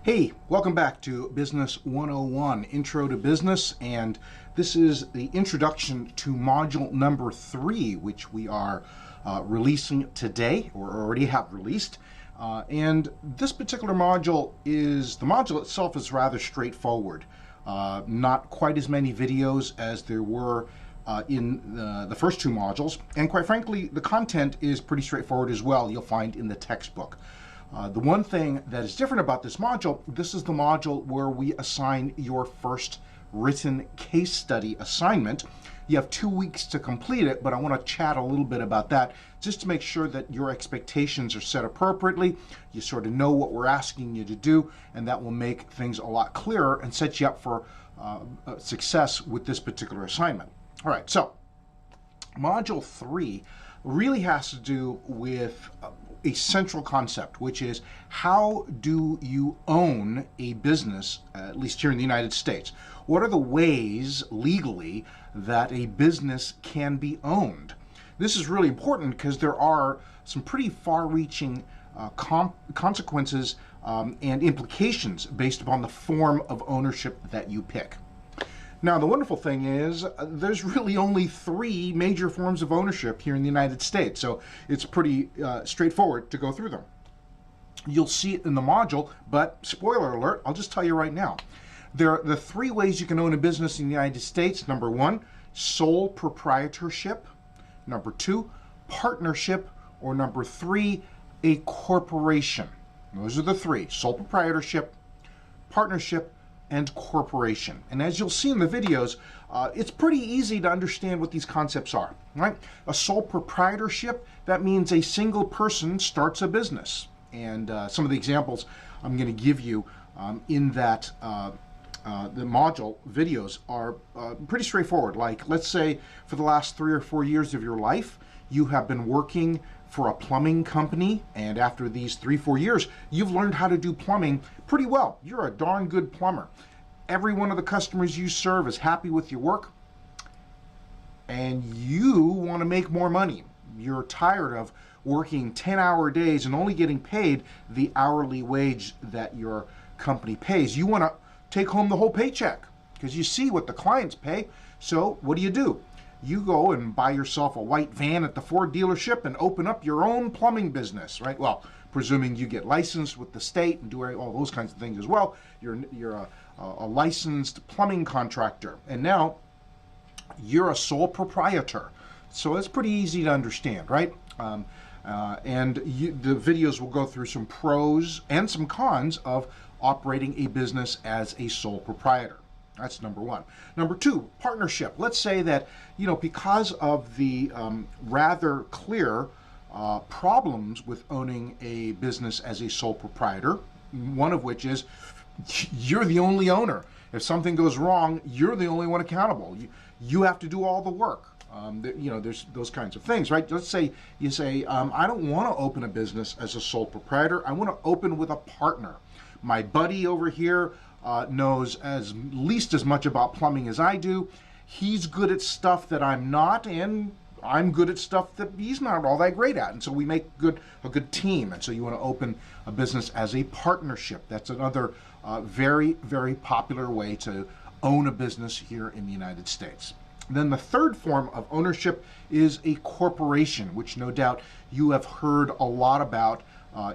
Hey, welcome back to Business 101, Intro to Business, and this is the introduction to module number 3, which we are releasing today, or already have released. And this particular module the module itself is rather straightforward. Not quite as many videos as there were in the first two modules, and quite frankly, the content is pretty straightforward as well, you'll find in the textbook. The one thing that is different about this module, this is the module where we assign your first written case study assignment. You have 2 weeks to complete it, but I want to chat a little bit about that just to make sure that your expectations are set appropriately. You sort of know what we're asking you to do, and that will make things a lot clearer and set you up for success with this particular assignment. All right, so module 3 really has to do with a central concept, which is how do you own a business, at least here in the United States? What are the ways legally that a business can be owned? This is really important because there are some pretty far-reaching consequences and implications based upon the form of ownership that you pick. Now, the wonderful thing is there's really only 3 major forms of ownership here in the United States, so it's pretty straightforward to go through them. You'll see it in the module, but spoiler alert, I'll just tell you right now. There are the 3 ways you can own a business in the United States. Number 1, sole proprietorship. Number 2, partnership. Or number 3, a corporation. Those are the 3, sole proprietorship, partnership, and corporation. And as you'll see in the videos, it's pretty easy to understand what these concepts are, right? A sole proprietorship, that means a single person starts a business. And some of the examples I'm going to give you in that the module videos are pretty straightforward. Like, let's say for the last 3 or 4 years of your life, you have been working for a plumbing company, and after these 3-4 years, you've learned how to do plumbing pretty well. You're a darn good plumber. Every one of the customers you serve is happy with your work, and you want to make more money. You're tired of working 10-hour days and only getting paid the hourly wage that your company pays. You want to take home the whole paycheck because you see what the clients pay. So what do? You go and buy yourself a white van at the Ford dealership and open up your own plumbing business, right? Well, presuming you get licensed with the state and do all those kinds of things as well. You're a licensed plumbing contractor, and now you're a sole proprietor. So it's pretty easy to understand, right? The videos will go through some pros and some cons of operating a business as a sole proprietor. That's number 1. Number 2, partnership. Let's say that, because of the rather clear problems with owning a business as a sole proprietor, one of which is you're the only owner. If something goes wrong, you're the only one accountable. You have to do all the work. There's those kinds of things, right? Let's say you say, I don't want to open a business as a sole proprietor. I want to open with a partner. My buddy over here knows at least as much about plumbing as I do. He's good at stuff that I'm not, and I'm good at stuff that he's not all that great at. And so we make a good team. And so you want to open a business as a partnership. That's another very, very popular way to own a business here in the United States. Then the third form of ownership is a corporation, which no doubt you have heard a lot about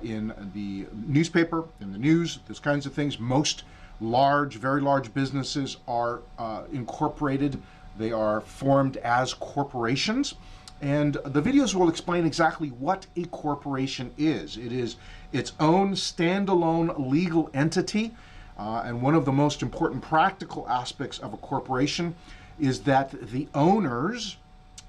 in the newspaper, in the news, those kinds of things. Most very large businesses are incorporated. They are formed as corporations. And the videos will explain exactly what a corporation is. It is its own standalone legal entity. And one of the most important practical aspects of a corporation is that the owners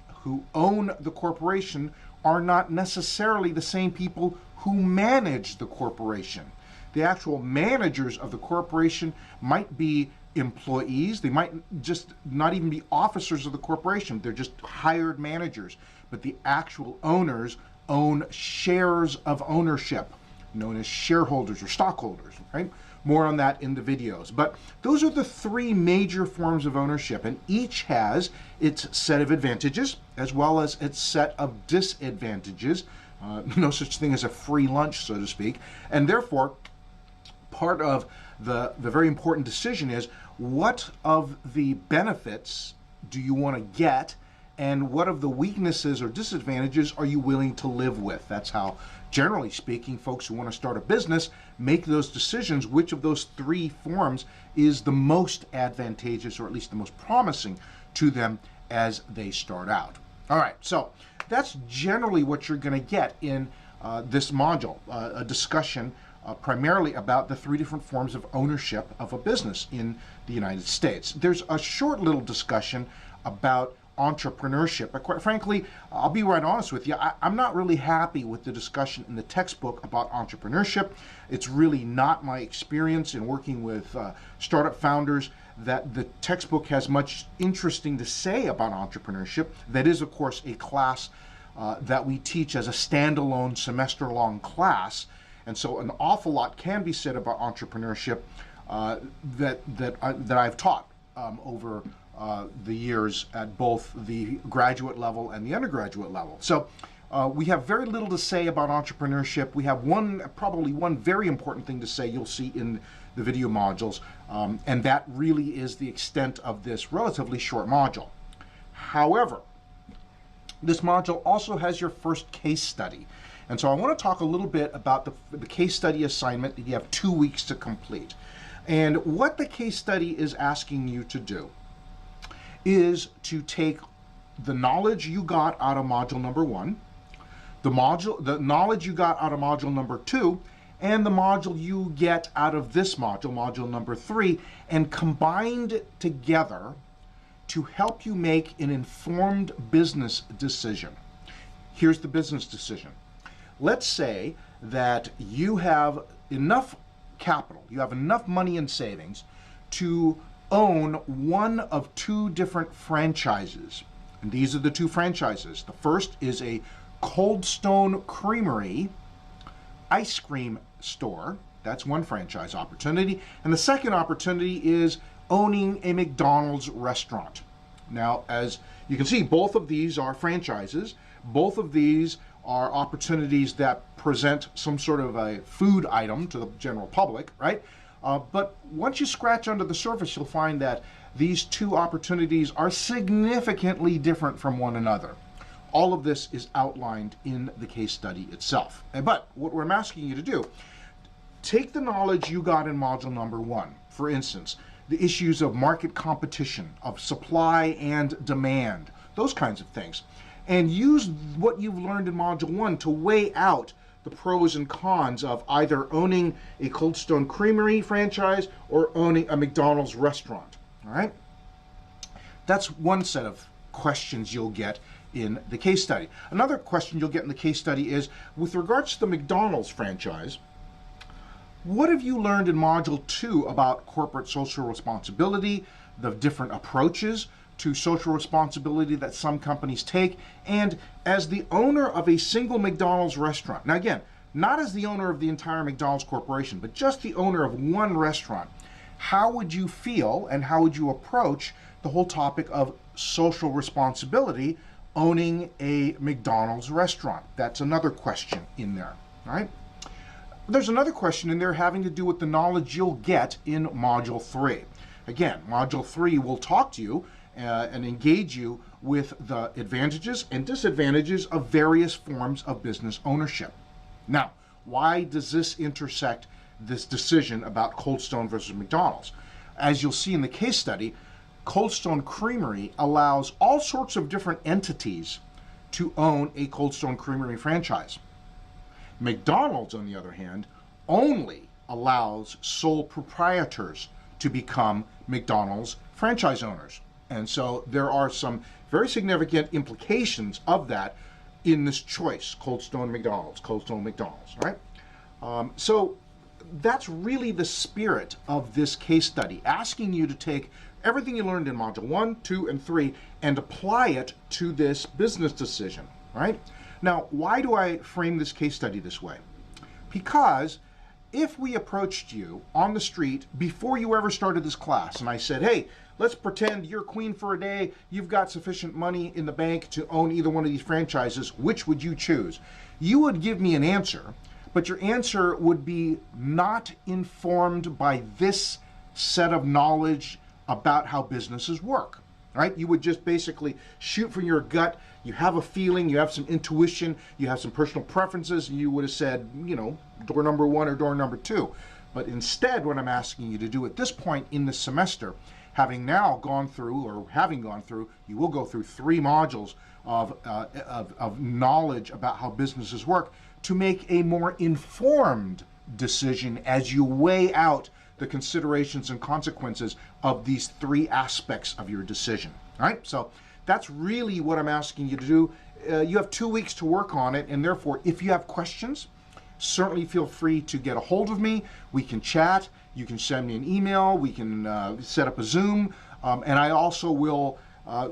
who own the corporation are not necessarily the same people who manage the corporation. The actual managers of the corporation might be employees. They might just not even be officers of the corporation. They're just hired managers. But the actual owners own shares of ownership, known as shareholders or stockholders, right? More on that in the videos. But those are the 3 major forms of ownership, and each has its set of advantages as well as its set of disadvantages. No such thing as a free lunch, so to speak. And therefore, part of the very important decision is, what of the benefits do you want to get, and what of the weaknesses or disadvantages are you willing to live with? That's how, generally speaking, folks who want to start a business make those decisions. Which of those three forms is the most advantageous, or at least the most promising to them as they start out? All right, so that's generally what you're going to get in this module, a discussion primarily about the three different forms of ownership of a business in the United States. There's a short little discussion about entrepreneurship, but quite frankly, I'll be right honest with you, I'm not really happy with the discussion in the textbook about entrepreneurship. It's really not my experience in working with startup founders that the textbook has much interesting to say about entrepreneurship. That is, of course, a class that we teach as a standalone semester-long class, and so an awful lot can be said about entrepreneurship that I've taught over the years at both the graduate level and the undergraduate level. So we have very little to say about entrepreneurship. We have probably one very important thing to say you'll see in the video modules, and that really is the extent of this relatively short module. However, this module also has your first case study. And so I want to talk a little bit about the case study assignment that you have 2 weeks to complete. And what the case study is asking you to do is to take the knowledge you got out of module number 1, the knowledge you got out of module number 2, and the module you get out of this module, module number 3, and combined together to help you make an informed business decision. Here's the business decision. Let's say that you have enough capital, you have enough money in savings to own one of 2 different franchises. And these are the 2 franchises. The first is a Cold Stone Creamery ice cream store. That's one franchise opportunity. And the second opportunity is owning a McDonald's restaurant. Now, as you can see, both of these are franchises. Both of these are opportunities that present some sort of a food item to the general public, right? But once you scratch under the surface, you'll find that these 2 opportunities are significantly different from one another. All of this is outlined in the case study itself. But what I'm asking you to do, take the knowledge you got in module number 1, for instance, the issues of market competition, of supply and demand, those kinds of things, and use what you've learned in module 1 to weigh out the pros and cons of either owning a Cold Stone Creamery franchise or owning a McDonald's restaurant. All right? That's one set of questions you'll get in the case study. Another question you'll get in the case study is, with regards to the McDonald's franchise, what have you learned in module 2 about corporate social responsibility, the different approaches to social responsibility that some companies take, and as the owner of a single McDonald's restaurant? Now again, not as the owner of the entire McDonald's corporation, but just the owner of one restaurant. How would you feel and how would you approach the whole topic of social responsibility owning a McDonald's restaurant? That's another question in there, all right? There's another question in there having to do with the knowledge you'll get in module 3. Again, module 3 will talk to you and engage you with the advantages and disadvantages of various forms of business ownership. Now, why does this intersect this decision about Cold Stone versus McDonald's? As you'll see in the case study, Cold Stone Creamery allows all sorts of different entities to own a Cold Stone Creamery franchise. McDonald's, on the other hand, only allows sole proprietors to become McDonald's franchise owners. And so there are some very significant implications of that in this choice, Cold Stone McDonald's, Cold Stone McDonald's, right? So that's really the spirit of this case study, asking you to take everything you learned in module 1, 2, and 3 and apply it to this business decision, right? Now, why do I frame this case study this way? Because if we approached you on the street before you ever started this class and I said, hey, let's pretend you're queen for a day, you've got sufficient money in the bank to own either one of these franchises, which would you choose? You would give me an answer, but your answer would be not informed by this set of knowledge about how businesses work, right? You would just basically shoot from your gut. You have a feeling, you have some intuition, you have some personal preferences, and you would have said, you know, door number 1 or door number 2. But instead, what I'm asking you to do at this point in the semester, having gone through, you will go through 3 modules of knowledge about how businesses work to make a more informed decision as you weigh out the considerations and consequences of these 3 aspects of your decision. All right, so that's really what I'm asking you to do. You have 2 weeks to work on it, and therefore, if you have questions, certainly feel free to get a hold of me. We can chat. You can send me an email. We can set up a Zoom, and I also will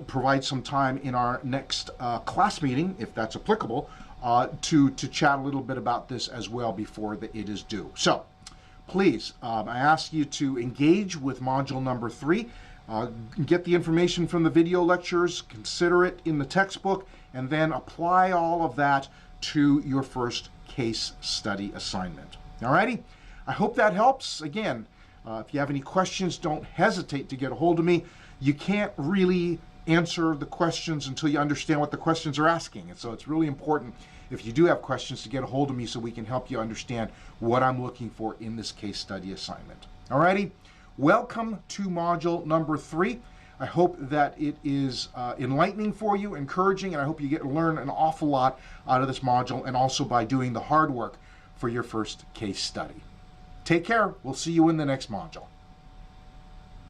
provide some time in our next class meeting, if that's applicable, to chat a little bit about this as well before it is due. So please, I ask you to engage with module number 3. Get the information from the video lectures, consider it in the textbook, and then apply all of that to your first case study assignment. Alrighty? I hope that helps. Again, if you have any questions, don't hesitate to get a hold of me. You can't really answer the questions until you understand what the questions are asking. And so it's really important, if you do have questions, to get a hold of me so we can help you understand what I'm looking for in this case study assignment. Alrighty? Welcome to module number 3. I hope that it is enlightening for you, encouraging, and I hope you get to learn an awful lot out of this module, and also by doing the hard work for your first case study. Take care. We'll see you in the next module.